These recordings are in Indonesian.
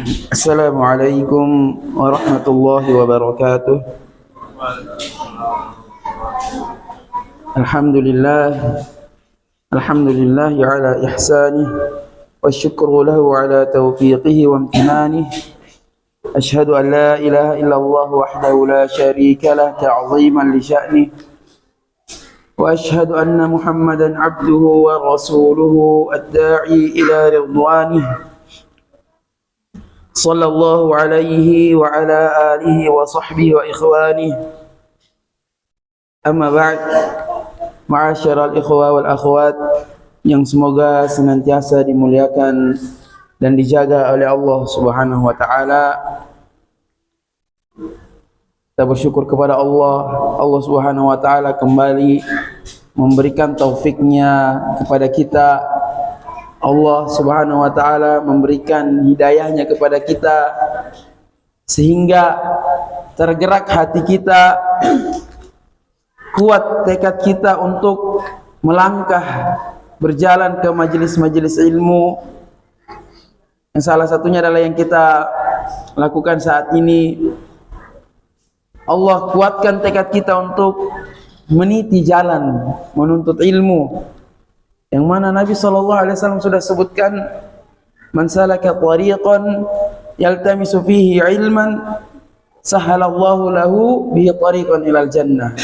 Assalamualaikum warahmatullahi wabarakatuh. Alhamdulillah, alhamdulillah ala ihsanih wa syukru lahu ala taufiqihi wa amtinanih. Ashhadu an la ilaha illallah wahdahu la syarika lah ta'ziman li sya'nih. Wa ashhadu anna Muhammadan abduhu wa rasuluhu ad-da'i ila ridwanih. Sallallahu alaihi wa ala alihi wa sahbihi wa ikhwanihi. Amma ba'd. Ma'asyiral ikhwa wal akhwat yang semoga senantiasa dimuliakan dan dijaga oleh Allah Subhanahu wa taala. Kita bersyukur kepada Allah Subhanahu wa taala kembali memberikan taufiknya kepada kita. Allah Subhanahu wa taala memberikan hidayahnya kepada kita sehingga tergerak hati kita, kuat tekad kita untuk melangkah berjalan ke majelis-majelis ilmu. Yang salah satunya adalah yang kita lakukan saat ini. Allah kuatkan tekad kita untuk meniti jalan menuntut ilmu, yang mana Nabi SAW sudah sebutkan, man salaka tariqan yaltamisu fihi ilman sahalallahu lahu bihi tariqan ilal jannah.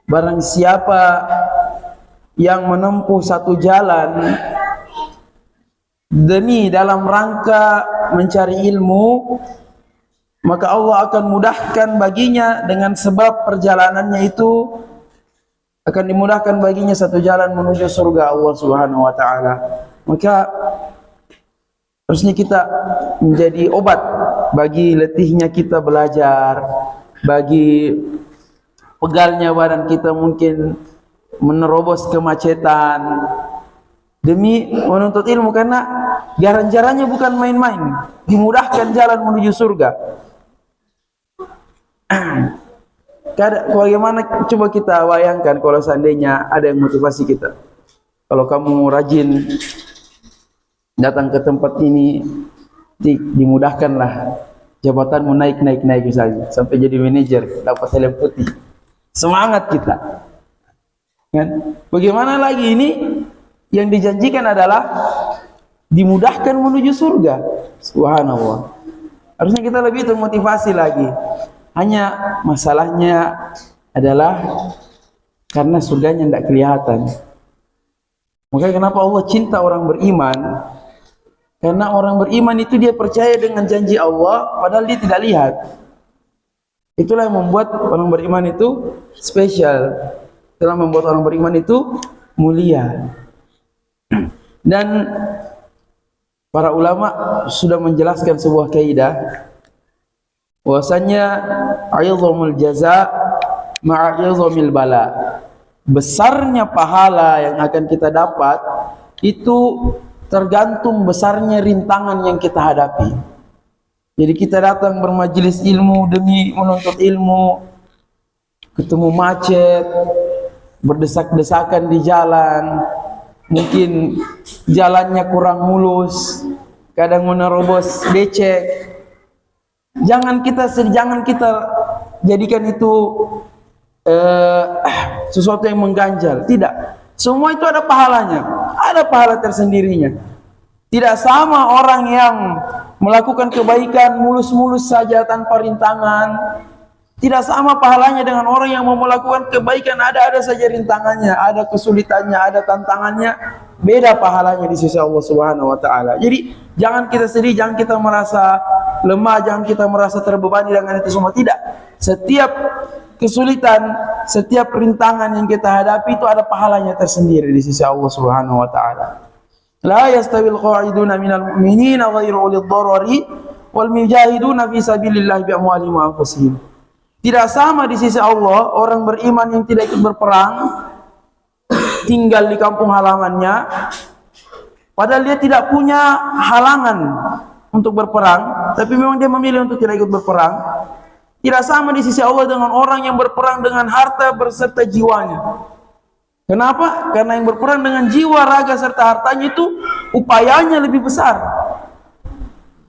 Barang siapa yang menempuh satu jalan demi dalam rangka mencari ilmu, maka Allah akan mudahkan baginya dengan sebab perjalanannya itu akan dimudahkan baginya satu jalan menuju surga Allah Subhanahu wa taala. Maka harusnya kita menjadi obat bagi letihnya kita belajar, bagi pegalnya badan kita mungkin menerobos kemacetan demi menuntut ilmu, karena jalan-jalannya bukan main-main, dimudahkan jalan menuju surga. Bagaimana coba kita bayangkan kalau seandainya ada yang motivasi kita, kalau kamu rajin datang ke tempat ini, dimudahkanlah jabatanmu naik misalnya sampai jadi manajer, dapat helm putih, semangat kita kan? Bagaimana lagi ini yang dijanjikan adalah dimudahkan menuju surga. Subhanallah, harusnya kita lebih termotivasi lagi. Hanya masalahnya adalah karena surganya tidak kelihatan. Makanya kenapa Allah cinta orang beriman? Karena orang beriman itu dia percaya dengan janji Allah padahal dia tidak lihat. Itulah yang membuat orang beriman itu spesial. Itulah yang membuat orang beriman itu mulia. Dan para ulama sudah menjelaskan sebuah kaidah, bahwasanya aizamul jaza ma'aizamil bala. Besarnya pahala yang akan kita dapat itu tergantung besarnya rintangan yang kita hadapi. Jadi kita datang bermajelis ilmu demi menuntut ilmu, ketemu macet, berdesak-desakan di jalan, mungkin jalannya kurang mulus, kadang menerobos becek. Jangan kita jadikan itu sesuatu yang mengganjal. Tidak, semua itu ada pahalanya, ada pahala tersendirinya. Tidak sama orang yang melakukan kebaikan mulus-mulus saja tanpa rintangan, tidak sama pahalanya dengan orang yang mau melakukan kebaikan ada saja rintangannya, ada kesulitannya, ada tantangannya. Beda pahalanya di sisi Allah Subhanahu wa taala. Jadi jangan kita sedih, jangan kita merasa lemah, jangan kita merasa terbebani dengan itu semua. Tidak. Setiap kesulitan, setiap rintangan yang kita hadapi itu ada pahalanya tersendiri di sisi Allah Subhanahu wa taala. La yastawil qa'iduna minal mu'minina ghairu ulil dharari wal mujahiduna fi sabilillah bi amwalihim wa anfusihim. Tidak sama di sisi Allah orang beriman yang tidak ikut berperang, tinggal di kampung halamannya, padahal dia tidak punya halangan untuk berperang, tapi memang dia memilih untuk tidak ikut berperang. Tidak sama di sisi Allah dengan orang yang berperang dengan harta berserta jiwanya. Kenapa? Karena yang berperang dengan jiwa, raga serta hartanya itu upayanya lebih besar.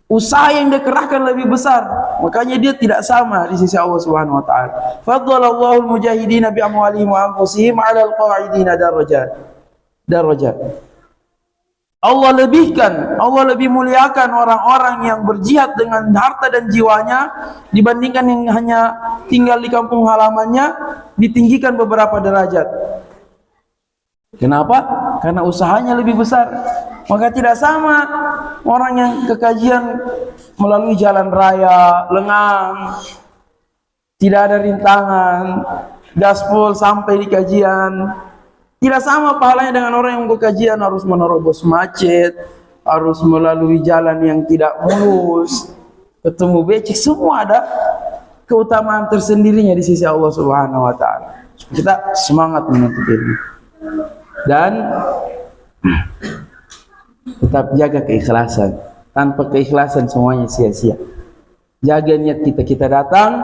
usaha yang dia kerahkan lebih besar, makanya dia tidak sama di sisi Allah Subhanahu wa taala. Faddalallahu al-mujahidina bi amwalihim wa anfusihim 'ala al-qa'idina darajat. Allah lebihkan, Allah lebih muliakan orang-orang yang berjihad dengan harta dan jiwanya dibandingkan yang hanya tinggal di kampung halamannya, ditinggikan beberapa derajat. Kenapa? Karena usahanya lebih besar. Maka tidak sama orang yang ke kajian melalui jalan raya, lengang, tidak ada rintangan, gaspol sampai di kajian. Tidak sama pahalanya dengan orang yang ke kajian harus menerobos macet, harus melalui jalan yang tidak mulus, ketemu becek, semua ada keutamaan tersendirinya di sisi Allah Subhanahu wa taala. Kita semangat menuntut ilmu. Dan tetap jaga keikhlasan. Tanpa keikhlasan semuanya sia-sia. Jaga niat kita. Kita datang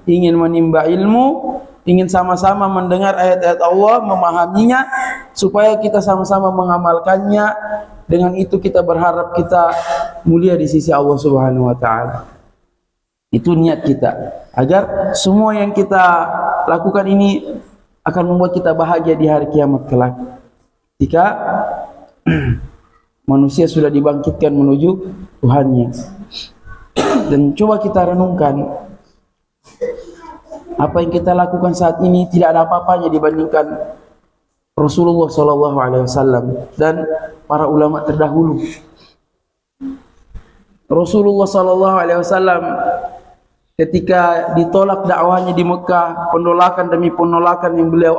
ingin menimba ilmu, ingin sama-sama mendengar ayat-ayat Allah, memahaminya, supaya kita sama-sama mengamalkannya. Dengan itu kita berharap kita mulia di sisi Allah Subhanahu wa taala. Itu niat kita, agar semua yang kita lakukan ini akan membuat kita bahagia di hari kiamat kelak. Jika manusia sudah dibangkitkan menuju Tuhannya. Dan coba kita renungkan, apa yang kita lakukan saat ini tidak ada apa-apanya dibandingkan Rasulullah SAW dan para ulama terdahulu. Rasulullah SAW ketika ditolak dakwahnya di Mekah, penolakan demi penolakan yang beliau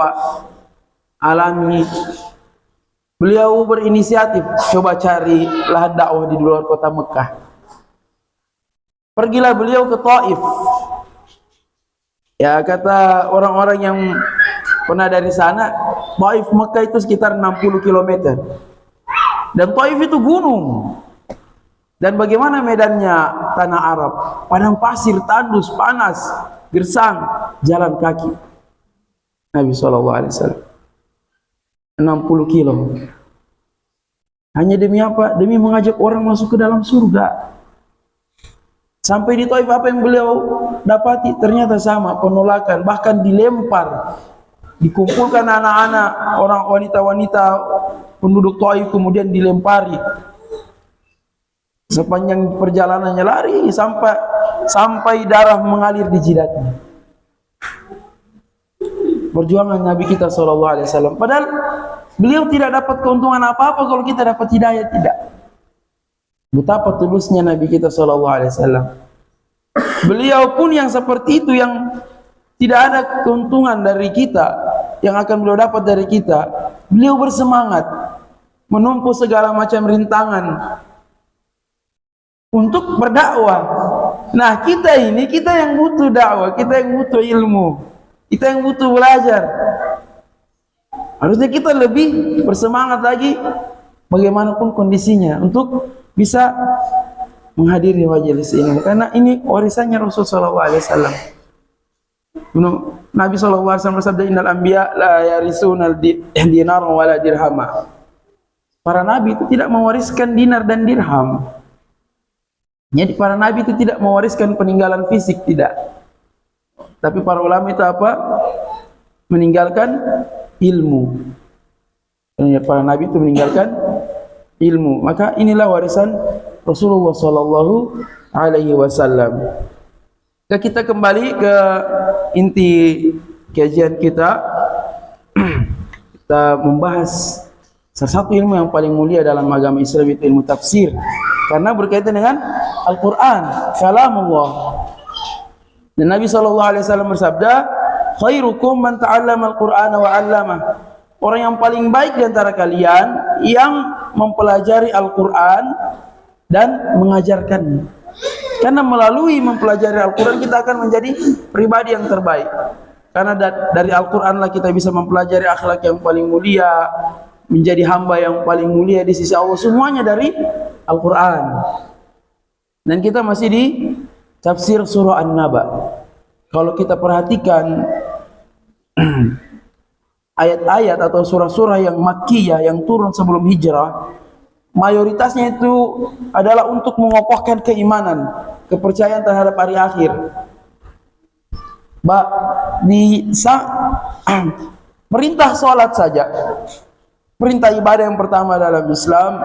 alami, beliau berinisiatif coba cari lahan dakwah di luar kota Mekah. Pergilah beliau ke Taif. Ya, kata orang-orang yang pernah dari sana, Taif Mekah itu sekitar 60 km. Dan Taif itu gunung. Dan bagaimana medannya tanah Arab? Padang pasir, tandus, panas, gersang, jalan kaki. Nabi SAW 60 kilo. Hanya demi apa? Demi mengajak orang masuk ke dalam surga. Sampai di Taif apa yang beliau dapati? Ternyata sama, penolakan, bahkan dilempar. Dikumpulkan anak-anak, orang wanita-wanita penduduk Taif kemudian dilempari. Sepanjang perjalanannya lari sampai darah mengalir di jidatnya. Perjuangan Nabi kita SAW. Padahal beliau tidak dapat keuntungan apa-apa kalau kita dapat hidayah, tidak. Betapa tulusnya Nabi kita SAW. Beliau pun yang seperti itu, yang tidak ada keuntungan dari kita, yang akan beliau dapat dari kita. Beliau bersemangat menempuh segala macam rintangan untuk berdakwah. Nah, kita yang butuh dakwah, kita yang butuh ilmu, kita yang butuh belajar. Harusnya kita lebih bersemangat lagi bagaimanapun kondisinya untuk bisa menghadiri majelis ini, karena ini warisannya Rasulullah SAW. Nabi SAW bersabda, innal anbiya la yarisunal dinar wa la dirhama. Para nabi itu tidak mewariskan dinar dan dirham. Jadi para nabi itu tidak mewariskan peninggalan fisik, tidak. Tapi para ulama itu apa? Meninggalkan ilmu. Para nabi itu meninggalkan ilmu. Maka inilah warisan Rasulullah sallallahu alaihi wasallam. Kita kembali ke inti kajian kita. Kita membahas salah satu ilmu yang paling mulia dalam agama Islam, itu ilmu tafsir. Karena berkaitan dengan Al-Quran, kalamullah. Dan Nabi SAW bersabda, khairukum man ta'allama al-Qur'ana wa 'allamah. Orang yang paling baik di antara kalian yang mempelajari Al-Quran dan mengajarkannya. Karena melalui mempelajari Al-Quran kita akan menjadi pribadi yang terbaik. Karena dari Al-Quran lah kita bisa mempelajari akhlak yang paling mulia, menjadi hamba yang paling mulia di sisi Allah. Semuanya dari Al-Quran. Dan kita masih di tafsir surah An-Naba. Kalau kita perhatikan ayat-ayat atau surah-surah yang makkiyah yang turun sebelum hijrah, mayoritasnya itu adalah untuk mengokohkan keimanan, kepercayaan terhadap hari akhir. Perintah sholat saja, perintah ibadah yang pertama dalam Islam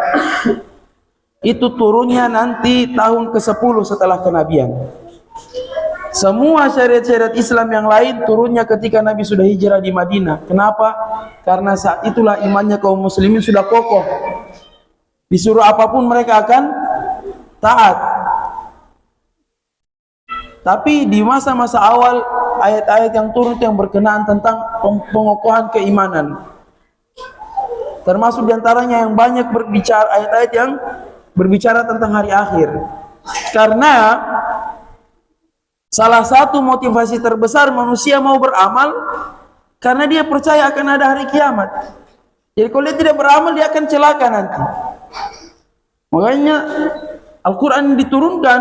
itu turunnya nanti tahun ke-10 setelah kenabian. Semua syariat-syariat Islam yang lain turunnya ketika Nabi sudah hijrah di Madinah. Kenapa? Karena saat itulah imannya kaum muslimin sudah kokoh. Disuruh apapun mereka akan taat. Tapi di masa-masa awal, ayat-ayat yang turun yang berkenaan tentang pengokohan keimanan. Termasuk diantaranya yang banyak berbicara, ayat-ayat yang berbicara tentang hari akhir. Karena salah satu motivasi terbesar manusia mau beramal karena dia percaya akan ada hari kiamat. Jadi kalau dia tidak beramal, dia akan celaka nanti. Makanya Al-Quran diturunkan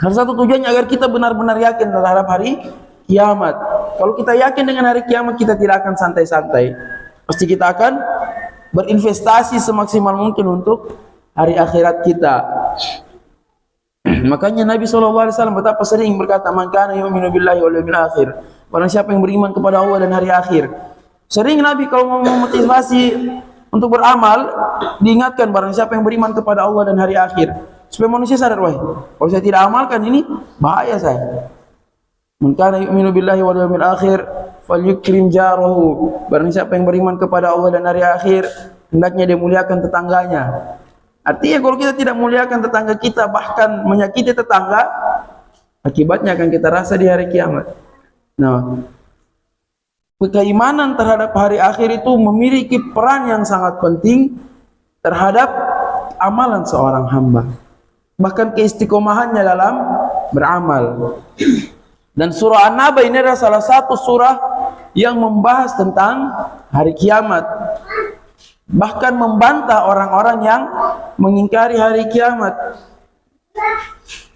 salah satu tujuannya agar kita benar-benar yakin terhadap hari kiamat. Kalau kita yakin dengan hari kiamat, kita tidak akan santai-santai. Pasti kita akan berinvestasi semaksimal mungkin untuk hari akhirat kita. Makanya Nabi SAW betapa sering berkata, "Man kana yu'minu billahi wal yawmil akhir." Barang siapa yang beriman kepada Allah dan hari akhir. Sering Nabi kalau mau memotivasi untuk beramal, diingatkan barang siapa yang beriman kepada Allah dan hari akhir. Supaya manusia sadar, wah, kalau saya tidak amalkan ini, bahaya saya. Man kana yu'minu billahi wal yawmil akhir falyukrim jarahu. Barang siapa yang beriman kepada Allah dan hari akhir, hendaknya dia muliakan tetangganya. Artinya kalau kita tidak muliakan tetangga kita, bahkan menyakiti tetangga, akibatnya akan kita rasa di hari kiamat. Nah, keimanan terhadap hari akhir itu memiliki peran yang sangat penting terhadap amalan seorang hamba. Bahkan keistiqomahannya dalam beramal. Dan surah An-Naba ini adalah salah satu surah yang membahas tentang hari kiamat. Bahkan membantah orang-orang yang mengingkari hari kiamat.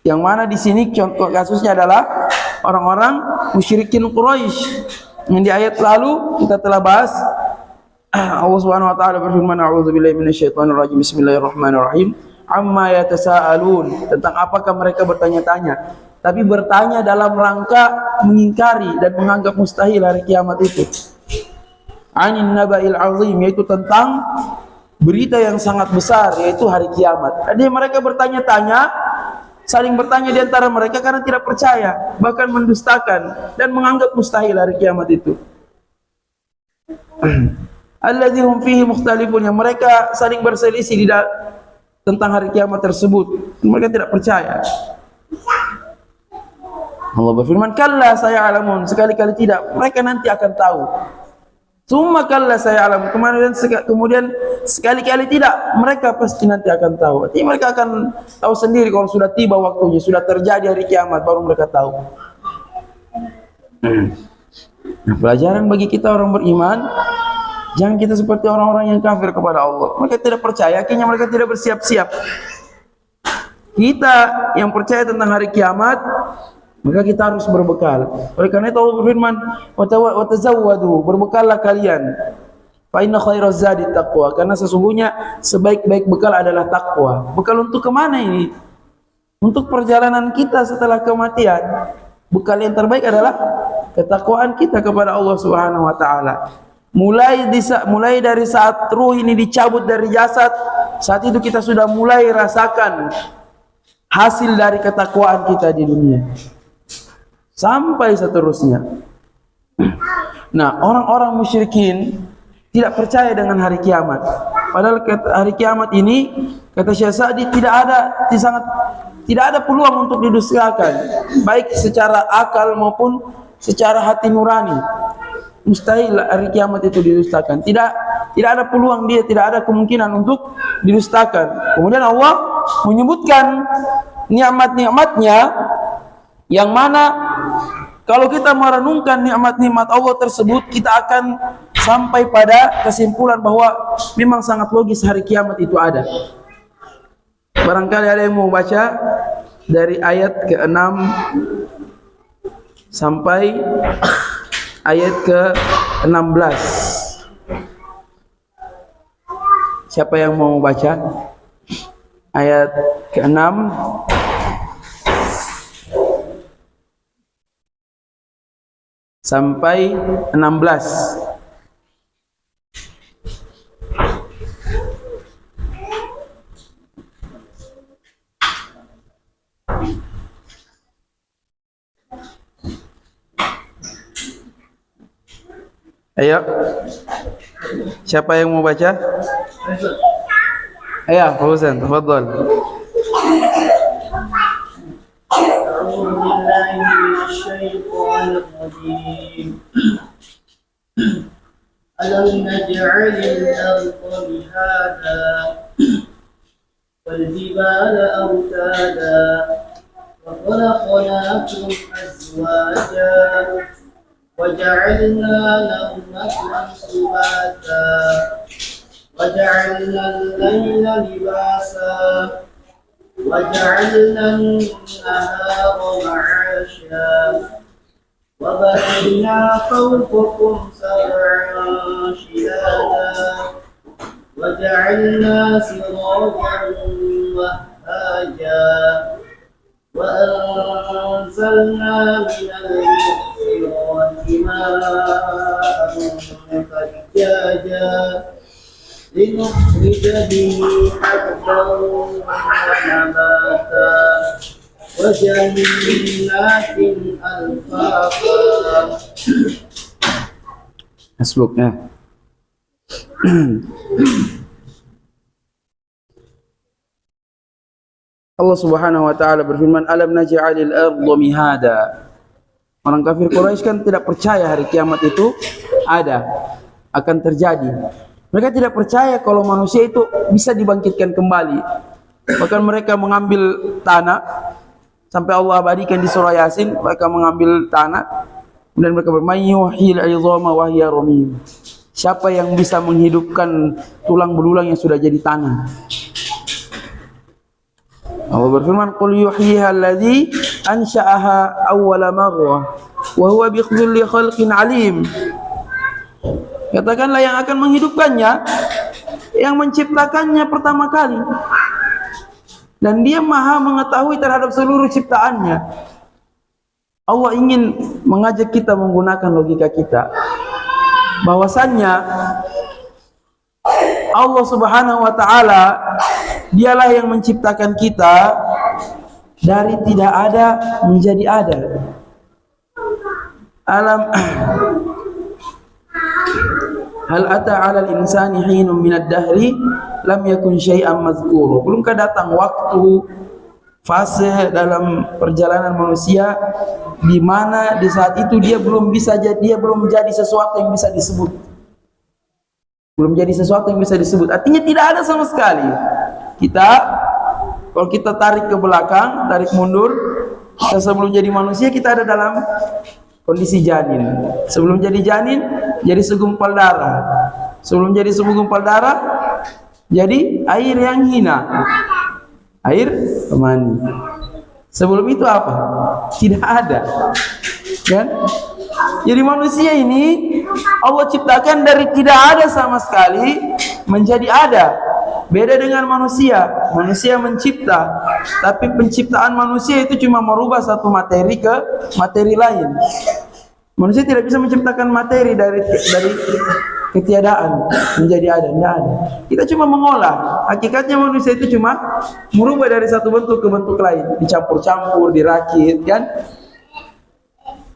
Yang mana di sini contoh kasusnya adalah orang-orang musyrikin Quraisy. Yang di ayat lalu kita telah bahas. Allah Subhanahu wa taala berfirman, "A'udzubillahi minasyaitonir rajim. Bismillahirrahmanirrahim. Amma yatasaalun." Tentang apakah mereka bertanya-tanya? Tapi bertanya dalam rangka mengingkari dan menganggap mustahil hari kiamat itu. Anin naba'il azim, yaitu tentang berita yang sangat besar, yaitu hari kiamat. Jadi mereka bertanya-tanya, saling bertanya di antara mereka karena tidak percaya, bahkan mendustakan dan menganggap mustahil hari kiamat itu. Alladzi hum fihi mukhtalifun, yang mereka saling berselisih tentang hari kiamat tersebut. Mereka tidak percaya. Allah berfirman, "Kalla saya'lamun." Sekali-kali tidak, mereka nanti akan tahu. Summa kalla saya'lamun. Kemudian sekali-kali tidak, mereka pasti nanti akan tahu. Artinya mereka akan tahu sendiri kalau sudah tiba waktunya, sudah terjadi hari kiamat, baru mereka tahu. Nah, pelajaran bagi kita orang beriman, jangan kita seperti orang-orang yang kafir kepada Allah. Mereka tidak percaya, akhirnya mereka tidak bersiap-siap. Kita yang percaya tentang hari kiamat, maka kita harus berbekal. Oleh karena itu Allah berfirman, "Wa tazawwadu," berbekallah kalian. Fa inna khairaz zadi taqwa, karena sesungguhnya sebaik-baik bekal adalah takwa. Bekal untuk kemana ini? Untuk perjalanan kita setelah kematian. Bekal yang terbaik adalah ketakwaan kita kepada Allah Subhanahu wa taala. Mulai dari saat ruh ini dicabut dari jasad, saat itu kita sudah mulai rasakan hasil dari ketakwaan kita di dunia. Sampai seterusnya. Nah, orang-orang musyrikin tidak percaya dengan hari kiamat. Padahal hari kiamat ini, kata Syekh Sa'di, tidak ada peluang untuk didustakan, baik secara akal maupun secara hati nurani. Mustahil hari kiamat itu didustakan. Tidak ada peluang, dia tidak ada kemungkinan untuk didustakan. Kemudian Allah menyebutkan nikmat-nikmatnya, yang mana kalau kita merenungkan nikmat-nikmat Allah tersebut, kita akan sampai pada kesimpulan bahwa memang sangat logis hari kiamat itu ada. Barangkali ada yang mau baca dari ayat ke-6 sampai ayat ke-16. Siapa yang mau baca ayat ke-6 sampai 16? Ayo, siapa yang mau baca? Ayo, Fauzan, tafadhal. أعوذ بالله من الشيطان الرجيم ألم نجعل الأرض مهادا والجبال أوتادا وخلقناكم أزواجا وجعلنا نومكم سباتا وجعلنا الليل لباسا وجعلنا النهار معاشا وبنينا فوقكم سبعا شدادا وجعلنا سراجا وهاجا وأنزلنا من المعصرات ماء ثجاجا لنخرج به حبا ونباتا وجنات ألفافا. Hasbuknya. Allah Subhanahu wa taala berfirman, "Alam naj'alil arda mihada." Orang kafir Quraisy kan tidak percaya hari kiamat itu ada, akan terjadi. Mereka tidak percaya kalau manusia itu bisa dibangkitkan kembali. Bahkan mereka mengambil tanah, sampai Allah abadikan di surah Yasin, mereka mengambil tanah dan mereka bermain yuhil 'idhama wa hiya ramim. Siapa yang bisa menghidupkan tulang belulang yang sudah jadi tanah? Allah berfirman, "Qul yuhyiha alladzi ansha'aha awwala marrah wa huwa bikulli khalqin 'alim." Katakanlah yang akan menghidupkannya, yang menciptakannya pertama kali. Dan dia maha mengetahui terhadap seluruh ciptaannya. Allah ingin mengajak kita menggunakan logika kita. Bahwasannya Allah Subhanahu wa taala dialah yang menciptakan kita dari tidak ada menjadi ada. Hal ata 'alal insani hinun minad dahri lam yakun syai'an mazkura. Belumkah datang waktu fase dalam perjalanan manusia di mana di saat itu dia belum menjadi sesuatu yang bisa disebut. Belum jadi sesuatu yang bisa disebut. Artinya tidak ada sama sekali. Kalau kita tarik ke belakang, tarik mundur, sebelum jadi manusia kita ada dalam kondisi janin. Sebelum jadi janin, jadi segumpal darah. Sebelum jadi segumpal darah, jadi air yang hina. Air mani. Sebelum itu apa? Tidak ada. Kan? Jadi manusia ini Allah ciptakan dari tidak ada sama sekali menjadi ada. Beda dengan manusia. Manusia mencipta, tapi penciptaan manusia itu cuma merubah satu materi ke materi lain. Manusia tidak bisa menciptakan materi dari ketiadaan menjadi ada, tidak ada. Kita cuma mengolah. Hakikatnya manusia itu cuma merubah dari satu bentuk ke bentuk lain, dicampur-campur, dirakit, kan?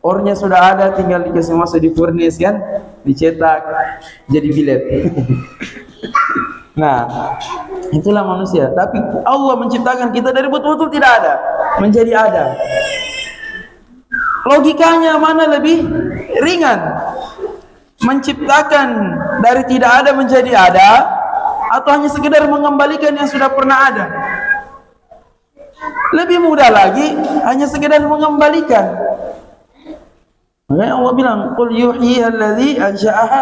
Ornya sudah ada, tinggal dikasih masuk di furnace, kan? Dicetak jadi bilet. Nah, itulah manusia. Tapi Allah menciptakan kita dari betul-betul tidak ada menjadi ada. Logikanya mana lebih ringan? Menciptakan dari tidak ada menjadi ada, atau hanya sekedar mengembalikan yang sudah pernah ada? Lebih mudah lagi, hanya sekedar mengembalikan. Makanya Allah bilang, "Qul yuhyiha alladzi ansha'aha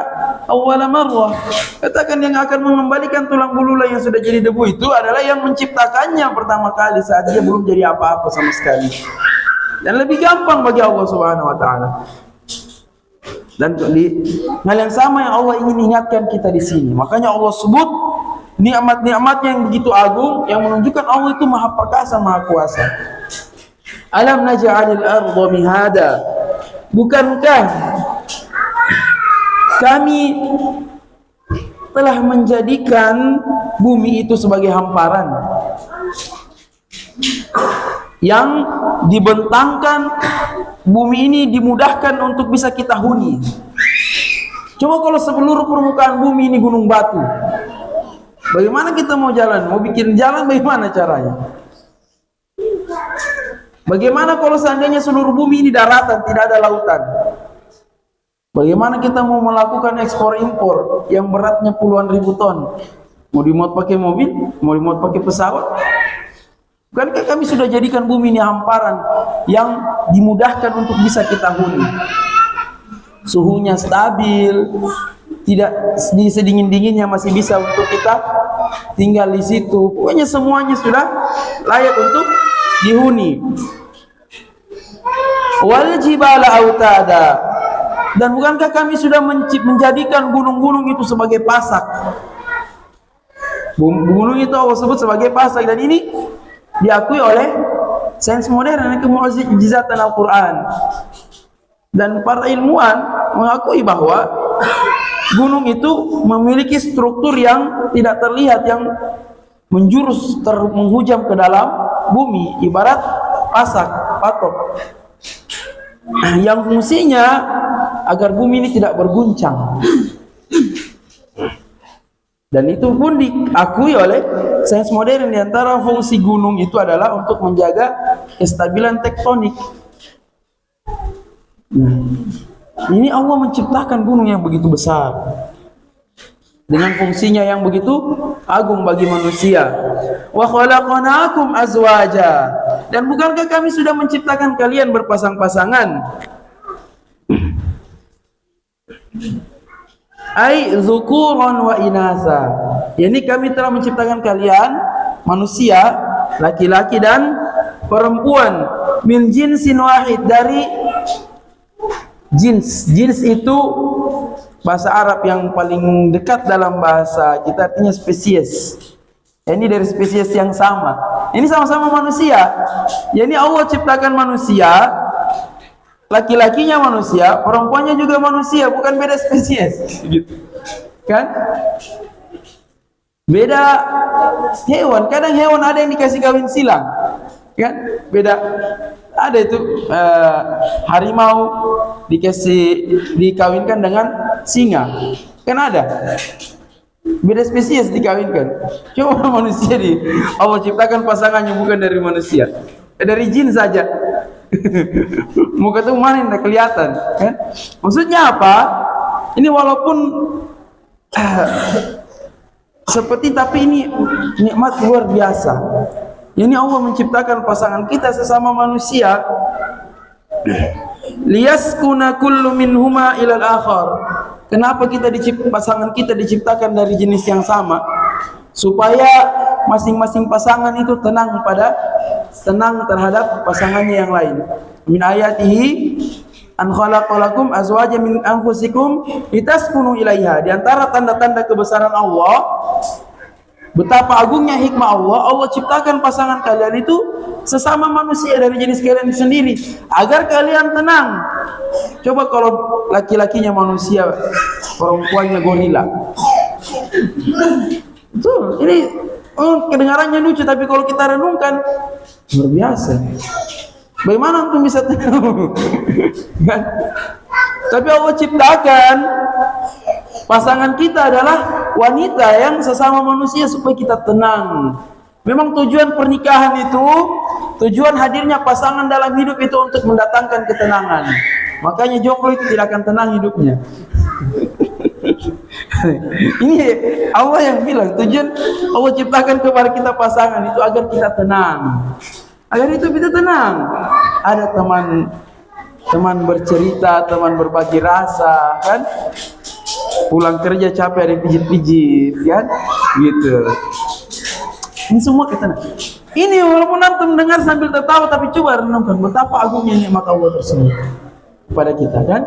awwala marrah." Katakan yang akan mengembalikan tulang belulang yang sudah jadi debu itu adalah yang menciptakannya pertama kali saat dia belum jadi apa-apa sama sekali. Dan lebih gampang bagi Allah Subhanahu wa taala. Dan di hal yang sama yang Allah ingin ingatkan kita di sini. Makanya Allah sebut nikmat-nikmatnya yang begitu agung yang menunjukkan Allah itu maha perkasa, maha kuasa. Alam naj'alil arda mihada, bukankah kami telah menjadikan bumi itu sebagai hamparan yang dibentangkan, bumi ini dimudahkan untuk bisa kita huni. Coba kalau seluruh permukaan bumi ini gunung batu, bagaimana kita mau jalan? Mau bikin jalan bagaimana caranya? Bagaimana kalau seandainya seluruh bumi ini daratan, tidak ada lautan? Bagaimana kita mau melakukan ekspor impor yang beratnya puluhan ribu ton? Mau dimuat pakai mobil? Mau dimuat pakai pesawat? Bukankah kami sudah jadikan bumi ini hamparan yang dimudahkan untuk bisa kita huni? Suhunya stabil, tidak di sedingin-dinginnya masih bisa untuk kita tinggal di situ. Pokoknya semuanya sudah layak untuk dihuni. Wal jibala autada, dan bukankah kami sudah menjadikan gunung-gunung itu sebagai pasak? Gunung itu Allah sebut sebagai pasak, dan ini diakui oleh sains modern, kemukjizatan Al-Quran. Dan para ilmuwan mengakui bahwa gunung itu memiliki struktur yang tidak terlihat, yang menjurus menghujam ke dalam bumi, ibarat pasak, patok, yang fungsinya agar bumi ini tidak berguncang. Dan itu pun diakui oleh sains modern. Di antara fungsi gunung itu adalah untuk menjaga kestabilan tektonik. Nah, ini Allah menciptakan gunung yang begitu besar dengan fungsinya yang begitu agung bagi manusia. Wa khalaqnakum azwaja, dan bukankah kami sudah menciptakan kalian berpasang-pasangan? Ai dzukuran wa inasa, yakni kami telah menciptakan kalian manusia, laki-laki dan perempuan, min jinsin wahid, dari jins. Jins itu bahasa Arab yang paling dekat dalam bahasa kita, artinya spesies. Ini dari spesies yang sama. Ini sama-sama manusia. Yani Allah ciptakan manusia, laki-lakinya manusia, perempuannya juga manusia, bukan beda spesies, gitu. Kan? Beda hewan. Kadang hewan ada yang dikasih kawin silang, kan? Beda. Ada itu harimau dikawinkan dengan singa, kan ada. Beda spesies dikawinkan. Coba manusia Allah ciptakan pasangannya bukan dari manusia, dari jin saja. Mau ketemu mana yang tidak kelihatan, kan? Maksudnya apa? Ini walaupun seperti, tapi ini nikmat luar biasa. Ini Allah menciptakan pasangan kita sesama manusia, liyaskuna kullu minhuma ilal akhar. Kenapa pasangan kita diciptakan dari jenis yang sama? Supaya masing-masing pasangan itu tenang terhadap pasangannya yang lain. Min ayatihi an khalaqalakum azwajan min anfusikum litaskunu ilaiha. Di antara tanda-tanda kebesaran Allah, betapa agungnya hikmah Allah, Allah ciptakan pasangan kalian itu sesama manusia dari jenis kalian sendiri, agar kalian tenang. Coba kalau laki-lakinya manusia, perempuannya gorila. Tuh, ini kedengarannya lucu, tapi kalau kita renungkan luar biasa. Bagaimana untuk bisa tahu? Kan? Tapi Allah ciptakan pasangan kita adalah wanita yang sesama manusia supaya kita tenang. Memang tujuan pernikahan itu, tujuan hadirnya pasangan dalam hidup itu untuk mendatangkan ketenangan. Makanya jomblo itu tidak akan tenang hidupnya. Ini Allah yang bilang, tujuan Allah ciptakan kepada kita pasangan itu agar kita tenang, agar itu kita tenang. Ada teman bercerita, teman berbagi rasa, kan? Pulang kerja capek ada yang pijit-pijit, kan? Gitu. Ini semua ketenangan. Ini walaupun antum dengar sambil tertawa, tapi coba renungkan betapa agungnya nikmat Allah tersebut kepada kita, kan?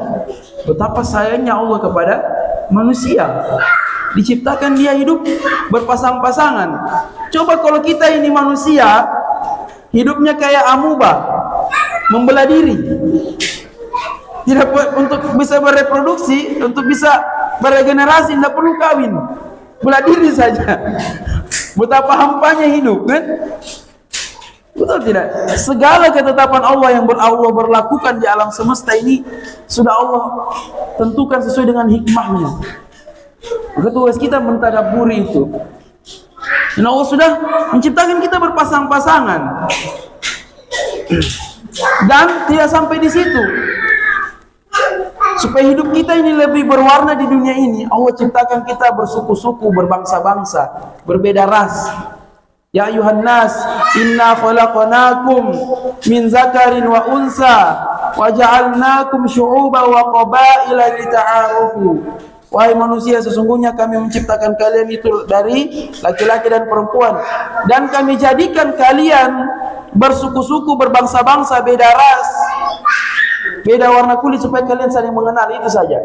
Betapa sayangnya Allah kepada manusia. diciptakan dia hidup berpasang-pasangan. Coba kalau kita ini manusia hidupnya kayak amuba, membelah diri. Tidak untuk bisa bereproduksi, untuk bisa beregenerasi tidak perlu kawin, belah diri saja. Betapa hampanya hidup, kan? Betul tidak? Segala ketetapan Allah yang Allah berlakukan di alam semesta ini sudah Allah tentukan sesuai dengan hikmahnya. Maka tugas kita mentadabburi itu. Dan Allah sudah menciptakan kita berpasang-pasangan. Dan tidak sampai di situ. Supaya hidup kita ini lebih berwarna di dunia ini, Allah ciptakan kita bersuku-suku, berbangsa-bangsa, berbeda ras. Ya ayuhan nas, inna khalaqnakum min zakarin wa unsa wa ja'alnakum syu'uban wa qabaila lita'arufu. Wahai manusia, sesungguhnya kami menciptakan kalian itu dari laki-laki dan perempuan, dan kami jadikan kalian bersuku-suku, berbangsa-bangsa, beda ras, beda warna kulit, supaya kalian saling mengenal. Itu saja.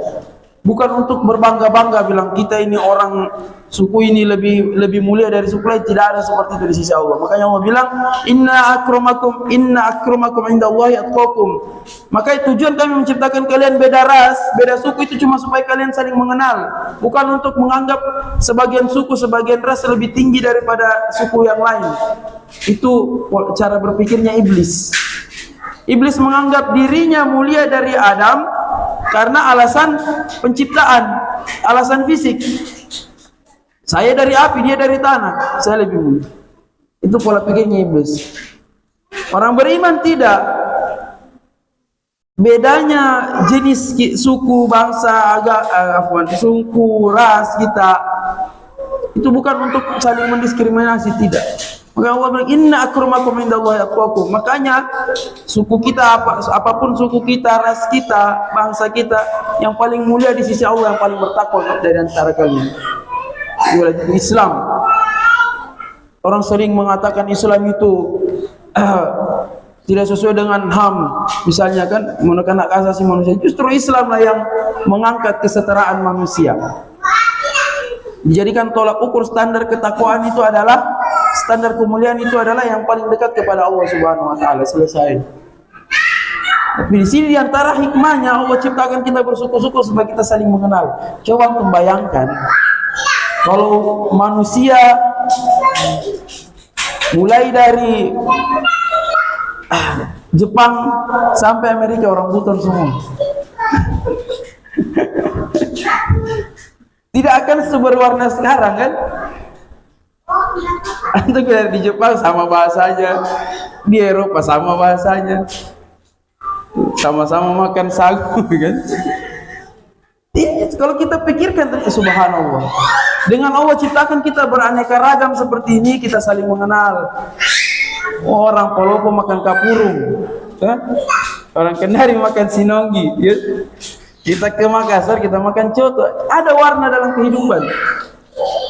Bukan untuk berbangga-bangga bilang kita ini orang suku ini lebih mulia dari suku lain. Tidak ada seperti itu di sisi Allah. Makanya Allah bilang inna akramakum indallahi atqakum. Maka tujuan kami menciptakan kalian beda ras, beda suku itu cuma supaya kalian saling mengenal, bukan untuk menganggap sebagian suku, sebagian ras lebih tinggi daripada suku yang lain. Itu cara berpikirnya iblis. Iblis menganggap dirinya mulia dari Adam karena alasan penciptaan, alasan fisik. Saya dari api, dia dari tanah, saya lebih mulia. Itu pola pikirnya iblis. Orang beriman tidak. Bedanya jenis suku, bangsa, suku, ras kita itu bukan untuk saling mendiskriminasi, tidak. Maka Allah bilang inna akramakum indallahi atqakum. Makanya suku kita apapun suku kita, ras kita, bangsa kita, yang paling mulia di sisi Allah, yang paling bertakwa dari antara kalian. Islam. Orang sering mengatakan Islam itu tidak sesuai dengan HAM, misalnya kan, menekan hak asasi manusia. Justru Islamlah yang mengangkat kesetaraan manusia. Dijadikan tolak ukur standar ketakwaan itu adalah, standar kemuliaan itu adalah yang paling dekat kepada Allah Subhanahu wa taala. Selesai. Tapi di sini diantara hikmahnya Allah ciptakan kita bersuku-suku supaya kita saling mengenal. Coba membayangkan kalau manusia mulai dari Jepang sampai Amerika orang buton semua. Tidak akan seberwarna sekarang, kan? Untuk di Jepang sama bahasanya, di Eropa sama bahasanya, sama-sama makan sagu, kan? Kalau kita pikirkan, subhanallah, dengan Allah ciptakan kita beraneka ragam seperti ini, kita saling mengenal. Orang Palopo makan kapurung, kan? Orang Kendari makan sinonggi, ya? Kita ke Makassar, kita makan coto. Ada warna dalam kehidupan.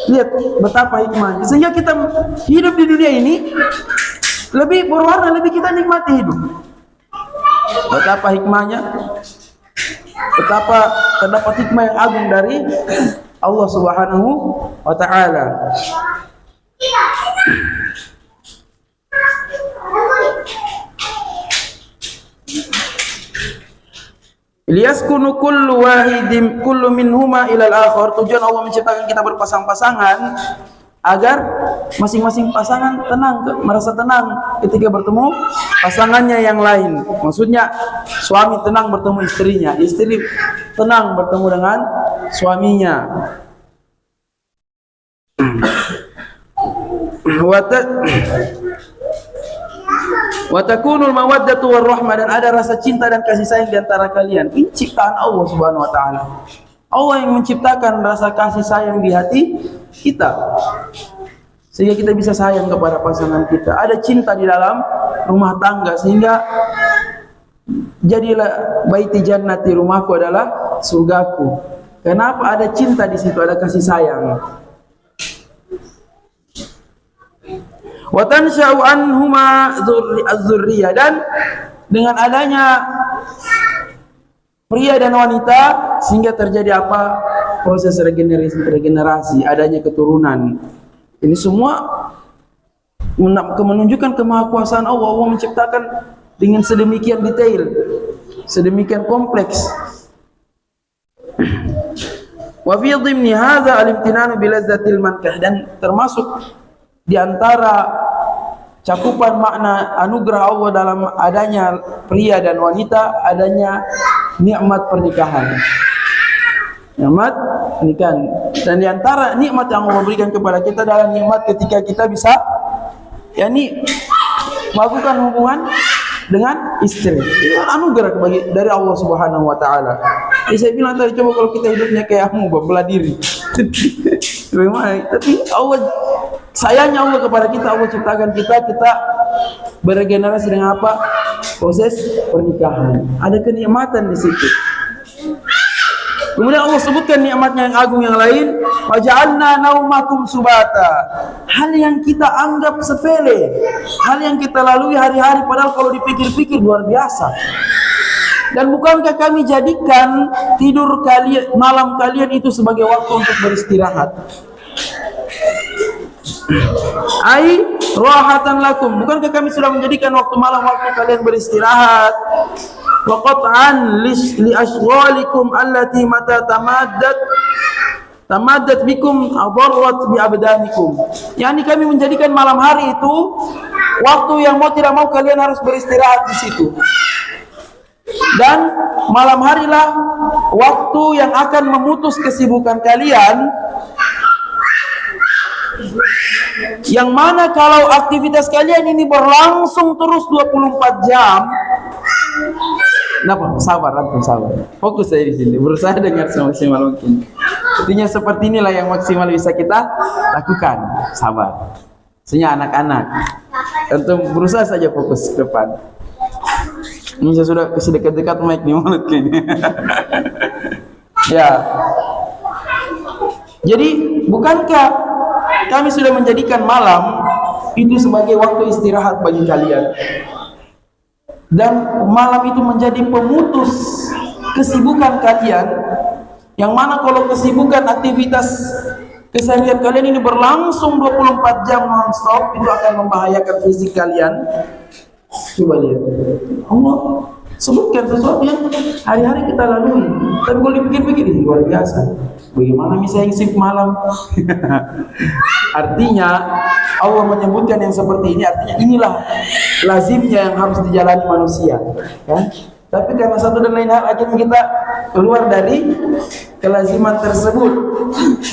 Lihat betapa hikmahnya. Sehingga kita hidup di dunia ini lebih berwarna, lebih kita nikmati hidup. Betapa hikmahnya. Betapa terdapat hikmah yang agung dari Allah Subhanahu wa taala. Liyaskunu kullu minhuma ilal akhar. Tujuan Allah menciptakan kita berpasang-pasangan agar masing-masing pasangan merasa tenang ketika bertemu pasangannya yang lain. Maksudnya suami tenang bertemu istrinya, istri tenang bertemu dengan suaminya. Wa takunul mawaddatu warahmah, dan ada rasa cinta dan kasih sayang di antara kalian. Ini ciptaan Allah Subhanahu wa taala. Allah yang menciptakan rasa kasih sayang di hati kita, sehingga kita bisa sayang kepada pasangan kita. Ada cinta di dalam rumah tangga, sehingga jadilah baiti jannati, rumahku adalah surgaku. Kenapa? Ada cinta di situ, ada kasih sayang. Wa tansha'u anhuma az-zurriyah, dan dengan adanya pria dan wanita sehingga terjadi apa? proses regenerasi, adanya keturunan. Ini semua menunjukkan kemahakuasaan Allah. Allah menciptakan dengan sedemikian detail, sedemikian kompleks. Wa fi dhimni hadza al-imtinanu bi lazzatil mankah, dan termasuk di antara cakupan makna anugerah Allah dalam adanya pria dan wanita, adanya nikmat pernikahan. Nikmat pernikahan. Dan di antara nikmat yang Allah berikan kepada kita adalah nikmat ketika kita bisa melakukan hubungan dengan istri. Itu anugerah dari Allah Subhanahu wa taala. Jadi saya bilang tadi, coba kalau kita hidupnya kayak kamu, belah diri. Tapi Allah, sayangnya Allah kepada kita, Allah ciptakan kita beregenerasi dengan apa? Proses pernikahan. Ada kenikmatan di situ. Kemudian Allah sebutkan nikmatnya yang agung yang lain, waja'alna naumakum subata. Hal yang kita anggap sepele, hal yang kita lalui hari-hari, padahal kalau dipikir-pikir luar biasa. Dan bukankah kami jadikan tidur kalian, malam kalian itu sebagai waktu untuk beristirahat? Ai rahatan lakum, bukankah kami sudah menjadikan waktu malam waktu kalian beristirahat? Wa qat'an li ashghalikum allati mata tamaddat bikum adarrat bi abdanikum. Yani kami menjadikan malam hari itu waktu yang mau tidak mau kalian harus beristirahat di situ. Dan malam harilah waktu yang akan memutus kesibukan kalian, yang mana kalau aktivitas kalian ini berlangsung terus 24 jam. Kenapa? Sabar, sabar. Fokus saya di sini. Berusaha dengar semaksimal mungkin. Artinya seperti inilah yang maksimal bisa kita lakukan. Sabar. Sebenarnya anak-anak, untuk berusaha saja fokus ke depan. Ini saya sudah kasih dekat-dekat mic di mulut kayaknya. Ya. Jadi bukankah kami sudah menjadikan malam itu sebagai waktu istirahat bagi kalian? Dan malam itu menjadi pemutus kesibukan kalian, yang mana kalau kesibukan aktivitas keseharian kalian ini berlangsung 24 jam non-stop, itu akan membahayakan fisik kalian. Coba lihat, Allah sebutkan sesuatu yang hari-hari kita lalui, tapi kalau dipikir-pikir ini luar biasa. Bagaimana misalnya shift malam? Artinya Allah menyebutkan yang seperti ini, artinya inilah lazimnya yang harus dijalani manusia, kan? Tapi karena satu dan lain hal akhirnya kita keluar dari kelaziman tersebut.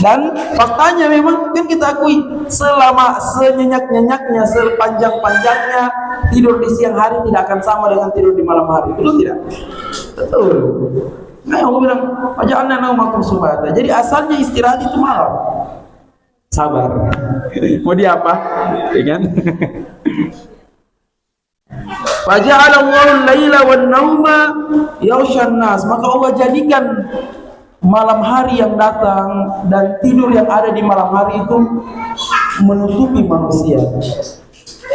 Dan faktanya memang kan kita akui, selama senyenyak-nyenyaknya, sepanjang-panjangnya tidur di siang hari tidak akan sama dengan tidur di malam hari. Betul tidak? Betul. Nah, Allah bilang, waja'alna naumakum subata. Jadi asalnya istirahat itu malam. Sabar. Mau diapa? Ya kan? Faja'ala Allahu al-laila wan-nauma yaghshan nas. Maka Allah jadikan malam hari yang datang dan tidur yang ada di malam hari itu menutupi manusia,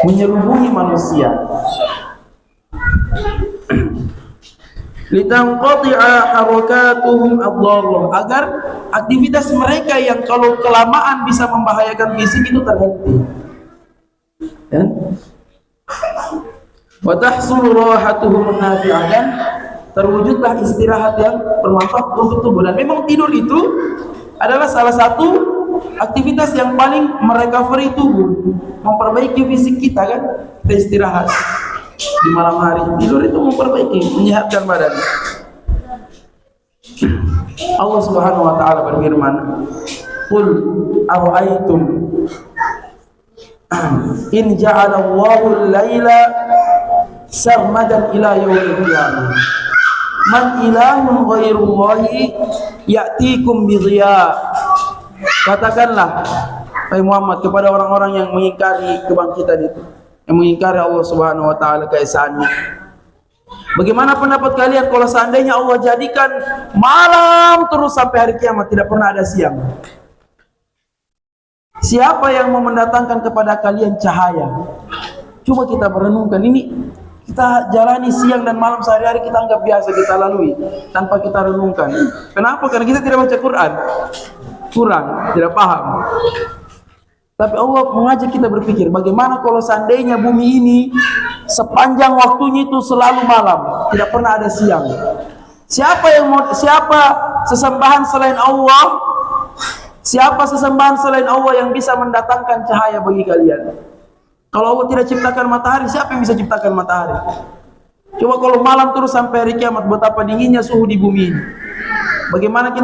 menyelubungi manusia. Litanqati'a harakatuhum ad-dharrah, agar aktivitas mereka yang kalau kelamaan bisa membahayakan fisik itu terhenti. Ya? Wa tahsulu rahatuhum an-nafi'ah, dan terwujudlah istirahat yang bermanfaat untuk tubuh. Dan memang tidur itu adalah salah satu aktivitas yang paling merecovery tubuh, memperbaiki fisik kita kan. Kita istirahat di malam hari, tidur itu memperbaiki, menyehatkan badan. Allah Subhanahu wa taala berfirman, "Qul ara'aytum in ja'ala Allahu al-laila sarmadan ila yaumil qiyamah man ilahun ghairullahi ya'tikum bidhiya." Katakanlah wahai Muhammad kepada orang-orang yang mengingkari kebangkitan itu, yang mengingkari Allah Subhanahu wa taala keesaannya, bagaimana pendapat kalian kalau seandainya Allah jadikan malam terus sampai hari kiamat, tidak pernah ada siang? Siapa yang mau mendatangkan kepada kalian cahaya? Coba kita merenungkan ini. Kita jalani siang dan malam sehari-hari, kita anggap biasa, kita lalui tanpa kita renungkan. Kenapa? Karena kita tidak baca Quran, kurang, tidak paham. Tapi Allah mengajak kita berpikir, bagaimana kalau seandainya bumi ini sepanjang waktunya itu selalu malam, tidak pernah ada siang. Siapa sesembahan selain Allah? Siapa sesembahan selain Allah yang bisa mendatangkan cahaya bagi kalian? Kalau Allah tidak ciptakan matahari, siapa yang bisa ciptakan matahari? Coba kalau malam terus sampai hari kiamat, betapa dinginnya suhu di bumi ini. Bagaimana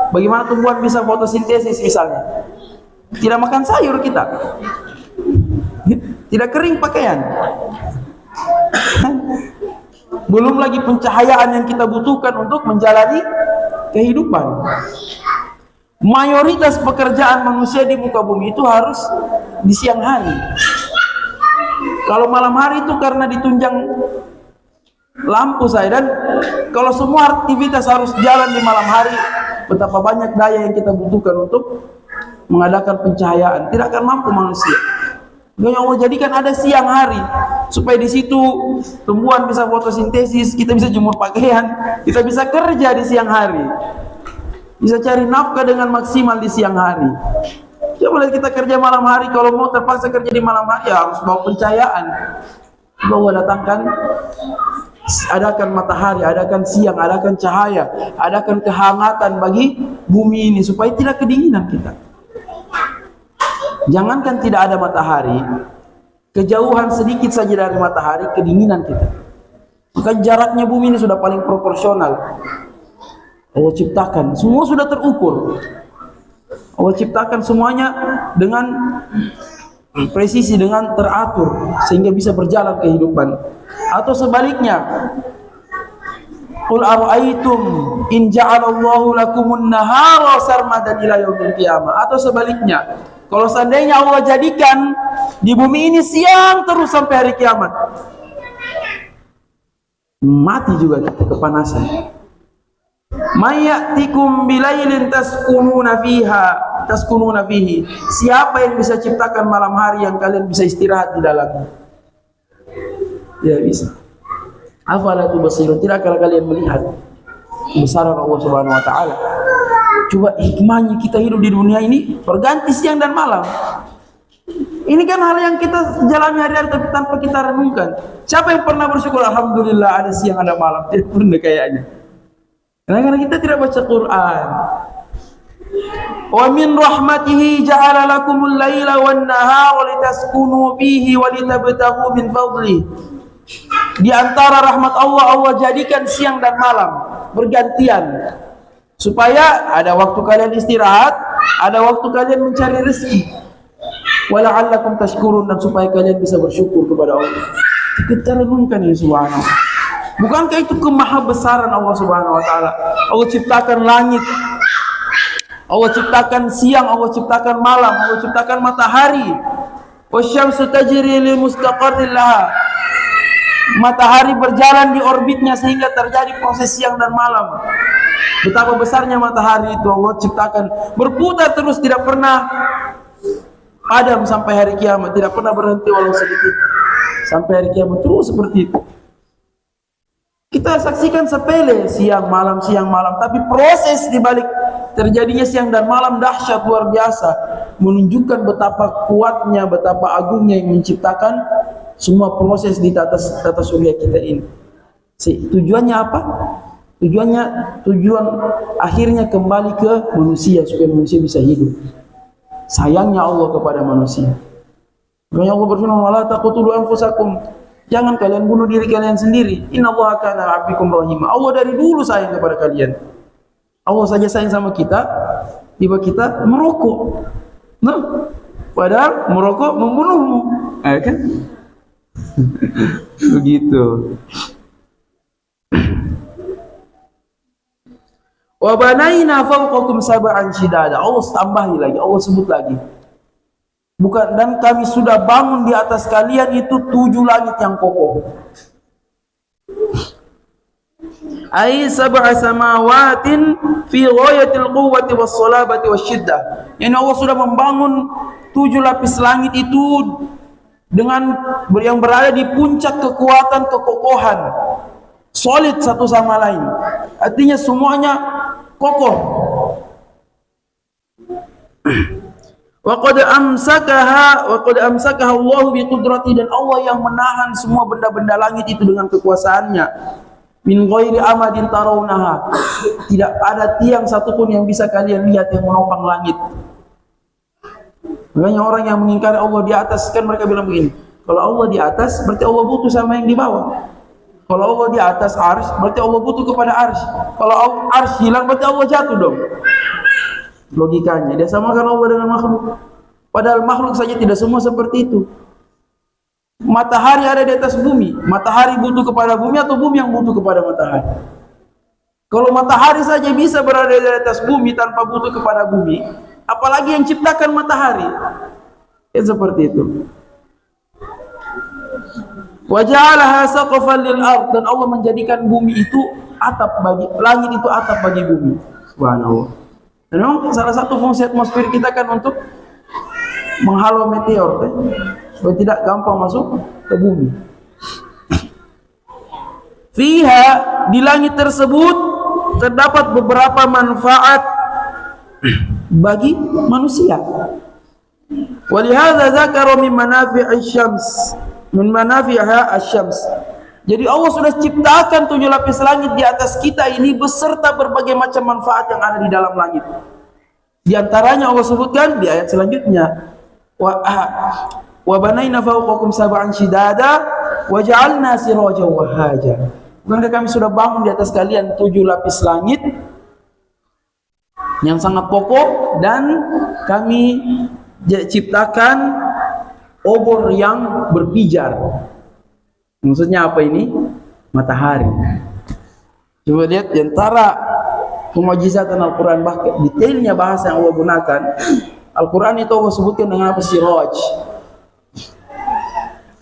bagaimana tumbuhan bisa fotosintesis misalnya? Tidak makan sayur kita, tidak kering pakaian. Belum lagi pencahayaan yang kita butuhkan untuk menjalani kehidupan. Mayoritas pekerjaan manusia di muka bumi itu harus di siang hari. Kalau malam hari itu karena ditunjang lampu saya, dan kalau semua aktivitas harus jalan di malam hari, betapa banyak daya yang kita butuhkan untuk mengadakan pencahayaan. Tidak akan mampu manusia. Makanya Allah jadikan ada siang hari supaya di situ tumbuhan bisa fotosintesis, kita bisa jemur pakaian, kita bisa kerja di siang hari, bisa cari nafkah dengan maksimal di siang hari. Coba lihat kita kerja malam hari, kalau mau terpaksa kerja di malam hari, ya harus bawa pencahayaan. Allah datangkan, adakan matahari, adakan siang, adakan cahaya, adakan kehangatan bagi bumi ini supaya tidak kedinginan kita. Jangankan tidak ada matahari, kejauhan sedikit saja dari matahari, kedinginan kita. Maka jaraknya bumi ini sudah paling proporsional. Allah ciptakan, semua sudah terukur. Allah ciptakan semuanya dengan presisi, dengan teratur, sehingga bisa berjalan kehidupan. Atau sebaliknya, qul ara'aytum in ja'alallahu lakumun nahara sarmadan ila yaumil qiyamah. Atau sebaliknya, kalau seandainya Allah jadikan di bumi ini siang terus sampai hari kiamat, mati juga kita kepanasan. Mayyatikum bilailin taskununa fihi. Siapa yang bisa ciptakan malam hari yang kalian bisa istirahat di dalamnya? Tidak bisa. Afala tubsirun? Tidakkah kalian melihat kebesaran Allah Subhanahu wa taala? Coba hikmahnya kita hidup di dunia ini berganti siang dan malam. Ini kan hal yang kita jalani hari-hari tapi tanpa kita renungkan. Siapa yang pernah bersyukur alhamdulillah ada siang ada malam? Tidak pernah kayaknya. Karena kita tidak baca Quran. Wa min rahmatihi ja'ala lakumul laila wan nahara litaskunu fihi wa litabtaghu min fadli. Di antara rahmat Allah, Allah jadikan siang dan malam bergantian, supaya ada waktu kalian istirahat, ada waktu kalian mencari rezeki. Wala'allakum tashkurun, dan supaya kalian bisa bersyukur kepada Allah. Kita renungkan ini subhanallah. Bukankah itu kemahabesaran Allah Subhanahu wa taala? Allah ciptakan langit, Allah ciptakan siang, Allah ciptakan malam, Allah ciptakan matahari. Wasyamsu tajri li mustaqarrin laha. Matahari berjalan di orbitnya sehingga terjadi proses siang dan malam. Betapa besarnya matahari itu Allah ciptakan, berputar terus, tidak pernah padam sampai hari kiamat, tidak pernah berhenti walau sedikit sampai hari kiamat, terus seperti itu. Kita saksikan sepele siang malam, tapi proses di balik terjadinya siang dan malam dahsyat luar biasa, menunjukkan betapa kuatnya, betapa agungnya yang menciptakan semua proses di tata surya kita ini. Tujuannya apa? Tujuan akhirnya kembali ke manusia supaya manusia bisa hidup. Sayangnya Allah kepada manusia. Makanya Allah berfirman, "Wala taqtulu anfusakum." Jangan kalian bunuh diri kalian sendiri. Innallaha kana bikum rahima. Allah dari dulu sayang kepada kalian. Allah saja sayang sama kita, tiba kita merokok. Nah, padahal merokok membunuhmu. Kan? Begitu. Wa banaina fawqakum sab'an shidada. Allah tambahi lagi, Allah sebut lagi. Bukan, dan kami sudah bangun di atas kalian itu 7 langit yang kokoh. Ai sab'a samawatin fi ghayatil quwwati was salabati wasyiddah. Yani Allah sudah membangun 7 lapis langit itu dengan yang berada di puncak kekuatan kekokohan, solid satu sama lain. Artinya semuanya kokoh. Wa qad amsakaha Allah bi qudrati, dan Allah yang menahan semua benda-benda langit itu dengan kekuasaannya. Min ghairi amadin tarawnaha, tidak ada tiang satupun yang bisa kalian lihat yang menopang langit. Makanya orang yang mengingkari Allah di atas, kan mereka bilang begini, kalau Allah di atas berarti Allah butuh sama yang di bawah. Kalau Allah di atas arsy berarti Allah butuh kepada arsy. Kalau arsy hilang berarti Allah jatuh dong. Logikanya dia samakan Allah dengan makhluk. Padahal makhluk saja tidak semua seperti itu. Matahari ada di atas bumi, matahari butuh kepada bumi atau bumi yang butuh kepada matahari? Kalau matahari saja bisa berada di atas bumi tanpa butuh kepada bumi, apalagi yang ciptakan matahari. Ya seperti itu. Wa ja'alaha saqafan lil ard, dan Allah menjadikan bumi itu atap bagi langit, itu atap bagi bumi. Subhanallah. Dan memang salah satu fungsi atmosfer kita kan untuk menghalau meteor, kan? Supaya tidak gampang masuk ke bumi. Fiha, di langit tersebut terdapat beberapa manfaat bagi manusia. Walihadza dzakara min manafi'i syams, min manafi'iha asy-syams. Jadi Allah sudah ciptakan 7 lapis langit di atas kita ini beserta berbagai macam manfaat yang ada di dalam langit. Di antaranya Allah sebutkan di ayat selanjutnya, wa banaina fawqakum sab'an shidada wa ja'alna sirajan wahaja. Bukankah kami sudah bangun di atas kalian 7 lapis langit yang sangat kokoh, dan kami ciptakan obor yang berpijar. Maksudnya apa ini? Matahari. Coba lihat di antara kemujizatan Al-Quran, bahkan detailnya bahasa yang Allah gunakan. Al-Quran itu Allah sebutkan dengan apa? Siraj.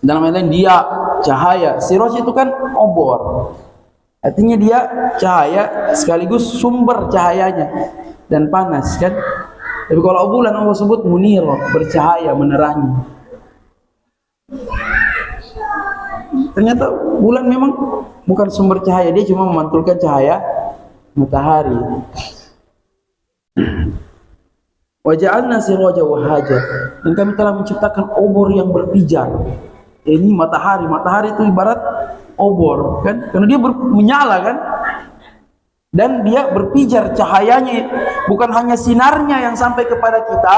Dalam artian dia cahaya. Siraj itu kan obor. Artinya dia cahaya sekaligus sumber cahayanya dan panas, kan? Tapi kalau bulan Allah sebut munir, bercahaya, menerangi. Ternyata bulan memang bukan sumber cahaya, dia cuma memantulkan cahaya matahari. Wa ja'alna sirajan wahaja, dan kami telah menciptakan obor yang berpijar. Ini matahari, matahari itu ibarat obor, kan? Karena dia menyala, kan? Dan dia berpijar cahayanya, bukan hanya sinarnya yang sampai kepada kita,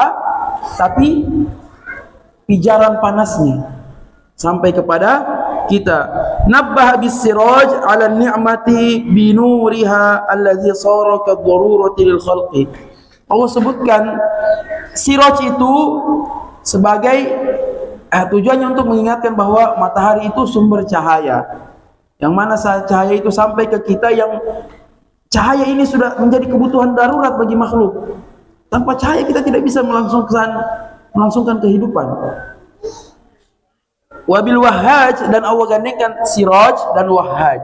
tapi pijaran panasnya sampai kepada kita. Nabbah bis siraj ala ni'mati bi nuriha allazi sara ka darurati lil khalqi. Allah sebutkan siraj itu sebagai tujuannya untuk mengingatkan bahwa matahari itu sumber cahaya, yang mana cahaya itu sampai ke kita, yang cahaya ini sudah menjadi kebutuhan darurat bagi makhluk. Tanpa cahaya kita tidak bisa melangsungkan kehidupan. Wabil wahaj, dan Allah gandengkan siraj dan wahaj.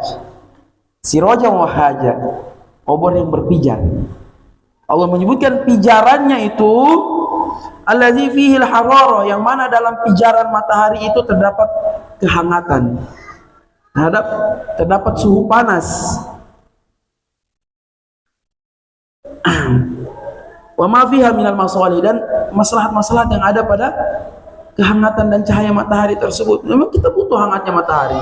Siraj dan wahaja, obor yang berpijar. Allah menyebutkan pijarannya itu allazi fihi al-hararah, yang mana dalam pijaran matahari itu terdapat kehangatan, terdapat suhu panas. Wa ma fiha minal masalih, dan maslahat-maslahat yang ada pada kehangatan dan cahaya matahari tersebut. Memang kita butuh hangatnya matahari.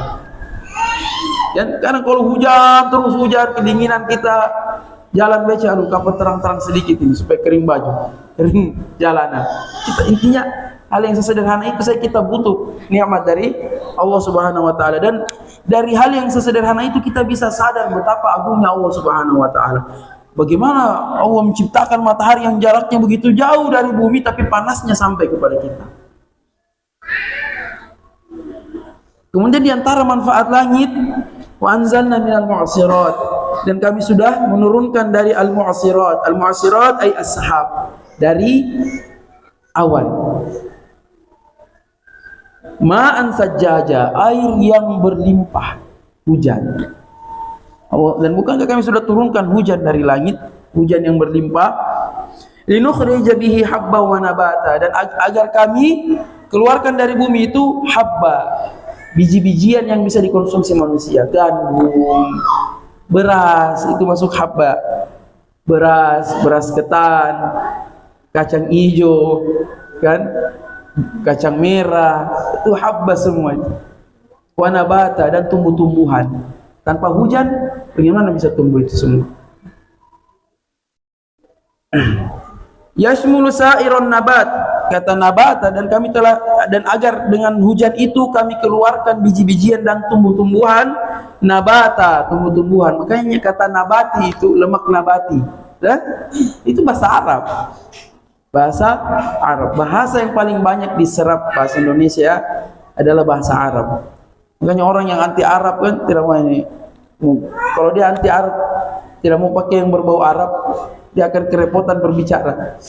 Dan karena kalau hujan terus hujan, kedinginan kita jalan beca, aduh kapan terang-terang sedikit ini supaya kering baju, kering jalanan. Kita intinya hal yang sesederhana itu saja kita butuh nikmat dari Allah Subhanahu wa taala, dan dari hal yang sesederhana itu kita bisa sadar betapa agungnya Allah Subhanahu wa taala. Bagaimana Allah menciptakan matahari yang jaraknya begitu jauh dari bumi tapi panasnya sampai kepada kita. Kemudian di antara manfaat langit, wa anzalna minal mu'sirat, dan kami sudah menurunkan dari al-mu'sirat. Al-mu'sirat ay as-sahab, dari awan. Ma'an sajjaja, air yang berlimpah, hujan. Dan bukankah kami sudah turunkan hujan dari langit, hujan yang berlimpah? Linukhrija bihi habba wa nabata, dan agar kami keluarkan dari bumi itu habba, biji-bijian yang bisa dikonsumsi manusia. Gandum, beras itu masuk habba. Beras ketan, kacang hijau, kan? Kacang merah, itu habba semua. Wa nabata, dan tumbuh-tumbuhan. Tanpa hujan, bagaimana bisa tumbuh itu semua? Yashmulu sa'iron nabat, kata nabata, dan kami telah, dan agar dengan hujan itu kami keluarkan biji-bijian dan tumbuh-tumbuhan. Nabata, tumbuh-tumbuhan. Makanya kata nabati itu lemak nabati, dan itu bahasa Arab. Bahasa Arab, bahasa yang paling banyak diserap bahasa Indonesia adalah bahasa Arab. Makanya orang yang anti Arab kan tidak mau ini. Kalau dia anti Arab, tidak mau pakai yang berbau Arab, dia akan kerepotan berbicara.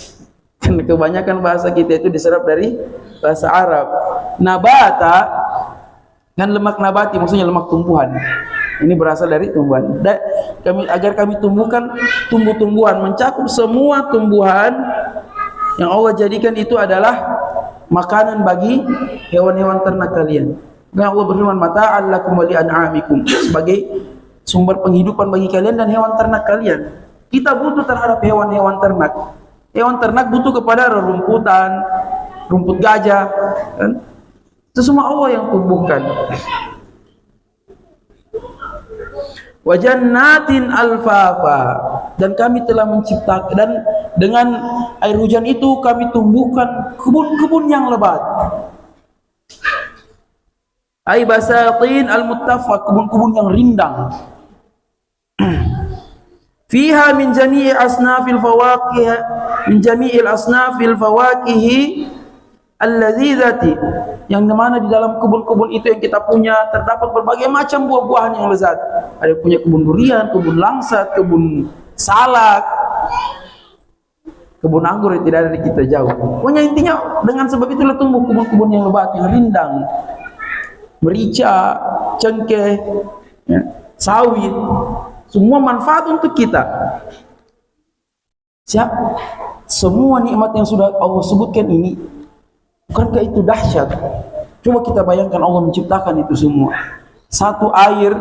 Karena kebanyakan bahasa kita itu diserap dari bahasa Arab. Nabata kan lemak nabati, maksudnya lemak tumbuhan. Ini berasal dari tumbuhan. Agar kami tumbuhkan tumbuh-tumbuhan, mencakup semua tumbuhan yang Allah jadikan itu adalah makanan bagi hewan-hewan ternak kalian. Nah, Allah berfirman, mata'al lakum wa li'an'amikum, sebagai sumber penghidupan bagi kalian dan hewan ternak kalian. Kita butuh terhadap hewan-hewan ternak. Hewan ternak butuh kepada rerumputan, rumput gajah, kan? Itu semua Allah yang tumbuhkan. Wa jannatin alfafa, dan kami telah menciptakan, dan dengan air hujan itu kami tumbuhkan kebun-kebun yang lebat. Ay basatin al-muttafaq, kebun-kebun yang rindang. Fiha min jami'i asnafil fawaqih, min jami'il asnafil fawaqih alladzizati, yang dimana di dalam kebun-kebun itu yang kita punya terdapat berbagai macam buah-buahan yang lezat. Ada punya kebun durian, kebun langsat, kebun salak, kebun anggur yang tidak ada di kita jauh. Pokoknya intinya dengan sebab itulah tumbuh kebun-kebun yang lebat, yang rindang, merica, cengkeh, ya, sawit, semua manfaat untuk kita. Siap? Semua nikmat yang sudah Allah sebutkan ini, bukankah itu dahsyat? Coba kita bayangkan Allah menciptakan itu semua. Satu air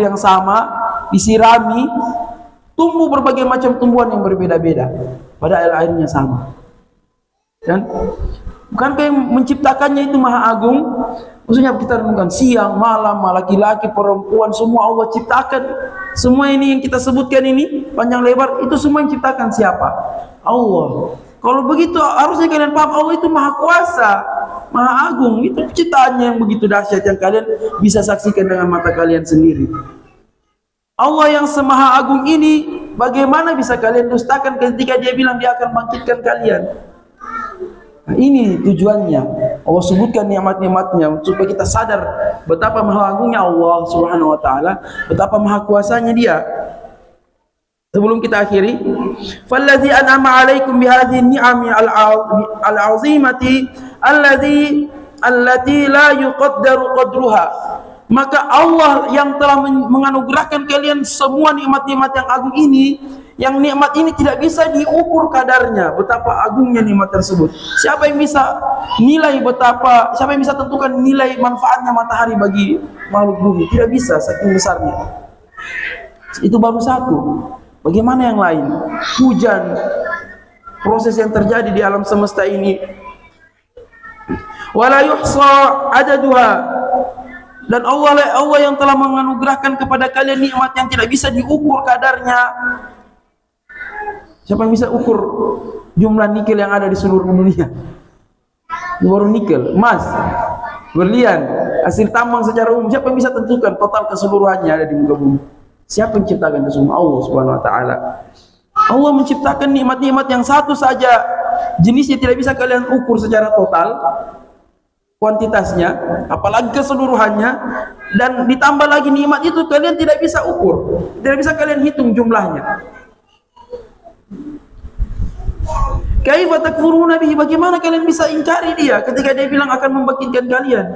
yang sama disirami, tumbuh berbagai macam tumbuhan yang berbeda-beda, padahal airnya sama. Dan bukankah yang menciptakannya itu maha agung? Maksudnya kita renungkan siang, malam, laki-laki, perempuan, semua Allah ciptakan. Semua ini yang kita sebutkan ini panjang lebar, itu semua yang ciptakan siapa? Allah. Kalau begitu harusnya kalian paham Allah itu maha kuasa, maha agung. Itu ciptaannya yang begitu dahsyat yang kalian bisa saksikan dengan mata kalian sendiri. Allah yang semaha agung ini, bagaimana bisa kalian dustakan ketika Dia bilang Dia akan bangkitkan kalian? Nah, ini tujuannya. Allah sebutkan nikmat-nikmatnya supaya kita sadar betapa maha agungnya Allah Subhanahu wa taala, betapa maha kuasanya Dia. Sebelum kita akhiri, fallazi an'ama 'alaikum bihadhihi ni'ami al-'azimati allati la yuqaddaru qadruha. Maka Allah yang telah menganugerahkan kalian semua nikmat-nikmat yang agung ini, yang nikmat ini tidak bisa diukur kadarnya, betapa agungnya nikmat tersebut. Siapa yang bisa nilai betapa, siapa yang bisa tentukan nilai manfaatnya matahari bagi makhluk bumi? Tidak bisa, saking besarnya. Itu baru satu. Bagaimana yang lain? Hujan, proses yang terjadi di alam semesta ini. Wala yuhsa adaduha, dan Allah yang telah menganugerahkan kepada kalian nikmat yang tidak bisa diukur kadarnya. Siapa yang bisa ukur jumlah nikel yang ada di seluruh dunia? Baru nikel, emas, berlian, hasil tambang secara umum. Siapa yang bisa tentukan total keseluruhannya ada di muka bumi? Siapa yang menciptakan itu semua? Allah Subhanahu wa taala. Allah menciptakan nikmat-nikmat yang satu saja jenisnya tidak bisa kalian ukur secara total kuantitasnya, apalagi keseluruhannya, dan ditambah lagi nikmat itu kalian tidak bisa ukur, tidak bisa kalian hitung jumlahnya. Kaifa takfuruna bihi, bagaimana kalian bisa ingkari Dia ketika Dia bilang akan membangkitkan kalian?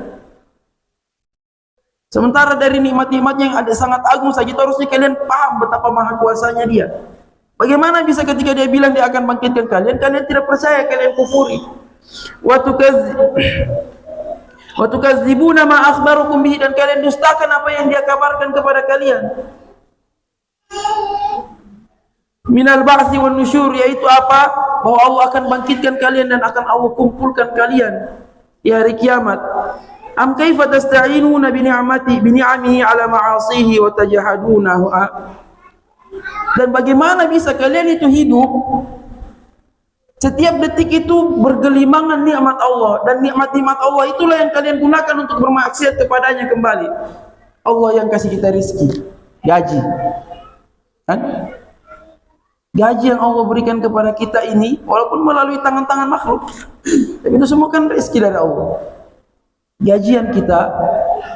Sementara dari nikmat-nikmatnya yang ada sangat agung saja, itu harusnya kalian paham betapa maha kuasanya Dia. Bagaimana bisa ketika Dia bilang Dia akan bangkitkan kalian, kalian tidak percaya, kalian kufuri? wa tukadzibuna ma akhbarukum bihi, dan kalian dustakan apa yang dia kabarkan kepada kalian. Minal ba'si wan nusyur, yaitu apa? Bahwa Allah akan bangkitkan kalian dan akan Allah kumpulkan kalian di hari kiamat. Am kaifa tasta'inuna bi ni'amihi ala ma'asihi wa tajahadunahu. Dan bagaimana bisa kalian itu hidup setiap detik itu bergelimangan nikmat Allah, dan nikmat-nikmat Allah itulah yang kalian gunakan untuk bermaksiat kepadanya kembali. Allah yang kasih kita rezeki, gaji, kan? Gaji yang Allah berikan kepada kita ini, walaupun melalui tangan-tangan makhluk, tapi itu semua kan rezeki dari Allah. Gajian kita,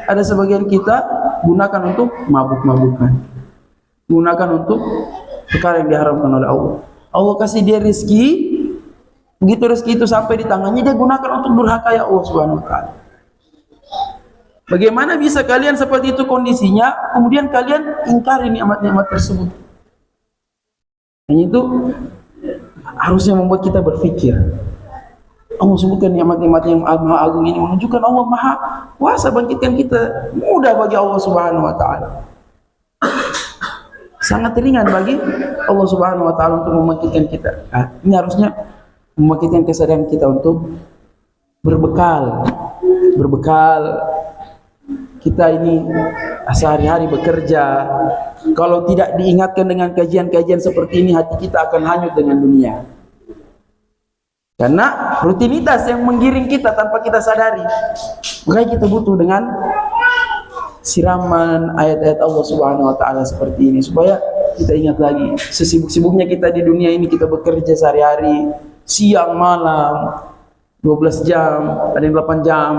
ada sebagian kita gunakan untuk mabuk-mabukan, gunakan untuk perkara yang diharamkan oleh Allah. Allah kasih dia rezeki, begitu rezeki itu sampai di tangannya, dia gunakan untuk durhaka ya Allah Subhanahu wa ta'ala. Bagaimana bisa kalian seperti itu kondisinya, kemudian kalian ingkari nikmat-nikmat tersebut? Hanya itu harusnya membuat kita berpikir. Allah sebutkan nikmat-nikmat yang maha agung ini menunjukkan Allah maha kuasa bangkitkan kita, mudah bagi Allah Subhanahu wa ta'ala, sangat ringan bagi Allah Subhanahu wa ta'ala untuk membangkitkan kita. Ini harusnya membangkitkan kesadaran kita untuk berbekal kita ini sehari-hari bekerja. Kalau tidak diingatkan dengan kajian-kajian seperti ini, hati kita akan hanyut dengan dunia. Karena rutinitas yang menggiring kita tanpa kita sadari. Makanya kita butuh dengan siraman ayat-ayat Allah Subhanahu wa ta'ala seperti ini, supaya kita ingat lagi sesibuk-sibuknya kita di dunia ini. Kita bekerja sehari-hari, siang malam, 12 jam, ada yang 8 jam.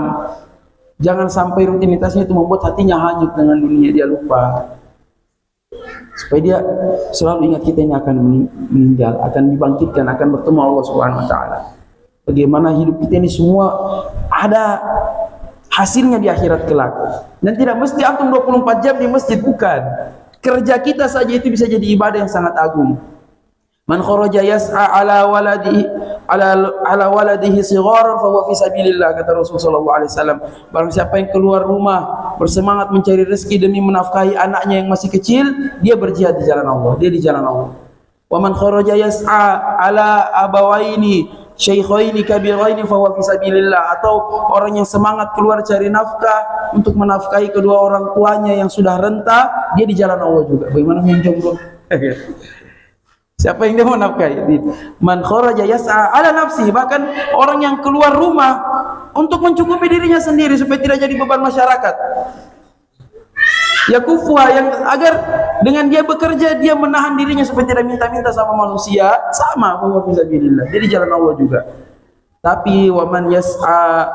Jangan sampai rutinitasnya itu membuat hatinya hanyut dengan dunia, dia lupa. Supaya dia selalu ingat kita ini akan meninggal, akan dibangkitkan, akan bertemu Allah Subhanahu wa ta'ala. Bagaimana hidup kita ini semua ada hasilnya di akhirat kelak. Dan tidak mesti antum 24 jam di masjid, bukan. Kerja kita saja itu bisa jadi ibadah yang sangat agung. Man kharaja yas'a ala waladihi sigharan fa huwa fi sabilillah, kata Rasulullah sallallahu alaihi wasallam. Barang siapa yang keluar rumah bersemangat mencari rezeki demi menafkahi anaknya yang masih kecil, dia berjihad di jalan Allah, dia di jalan Allah. Wa man kharaja yas'a ala abawaini syaikhaini kabiraini fa huwa fi sabilillah, atau orang yang semangat keluar cari nafkah untuk menafkahi kedua orang tuanya yang sudah renta, dia di jalan Allah juga. Bagaimana yang jomblo? Siapa yang dia mau nafkahi? Man kharaja yas'a ala nafsi, bahkan orang yang keluar rumah untuk mencukupi dirinya sendiri supaya tidak jadi beban masyarakat. Yakufuha, yang agar dengan dia bekerja dia menahan dirinya supaya tidak minta-minta sama manusia, sama Allah fisabilillah, jadi jalan Allah juga. Tapi wa man yas'a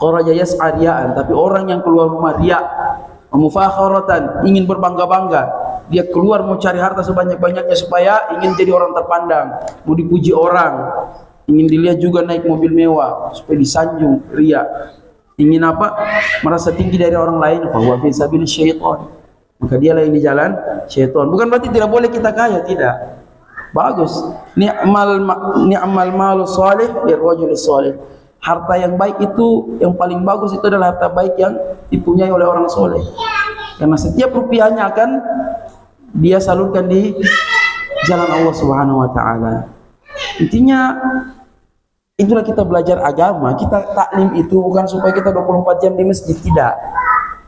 kharaja yas'a riya'an, tapi orang yang keluar rumah riya', mufakharatan, ingin berbangga-bangga, dia keluar mau cari harta sebanyak-banyaknya supaya ingin jadi orang terpandang, mau dipuji orang, ingin dilihat juga naik mobil mewah supaya disanjung, riya. Ingin apa? Merasa tinggi dari orang lain, fa huwa fi sabilis syaitan. Maka dialah yang di jalan syaitan. Bukan berarti tidak boleh kita kaya, tidak. Bagus. Ni'mal malus salih lirrajulis salih. Harta yang baik itu, yang paling bagus itu adalah harta baik yang dipunyai oleh orang soleh. Karena setiap rupiahnya akan dia salurkan di jalan Allah Subhanahu wa ta'ala. Intinya itulah kita belajar agama. Kita taklim itu bukan supaya kita 24 jam di masjid, tidak.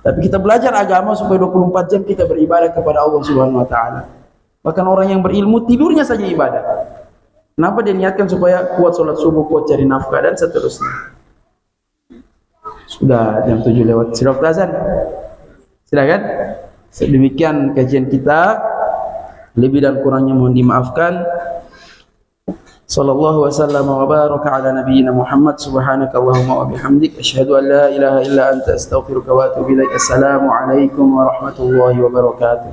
Tapi kita belajar agama supaya 24 jam kita beribadah kepada Allah Subhanahu wa ta'ala. Bahkan orang yang berilmu tidurnya saja ibadah. Kenapa dia niatkan supaya kuat sholat subuh, kuat cari nafkah dan seterusnya. Sudah jam 7 lewat. Sudah waktu azan. Silakan. Demikian kajian kita, lebih dan kurangnya mohon dimaafkan. Sallallahu wasallam wa baraka ala nabiyyina Muhammad. Subhanakallahumma wa bihamdik, asyhadu an la ilaha illa anta, astaghfiruka wa atubu ilaik. Assalamu alaikum warahmatullahi wabarakatuh.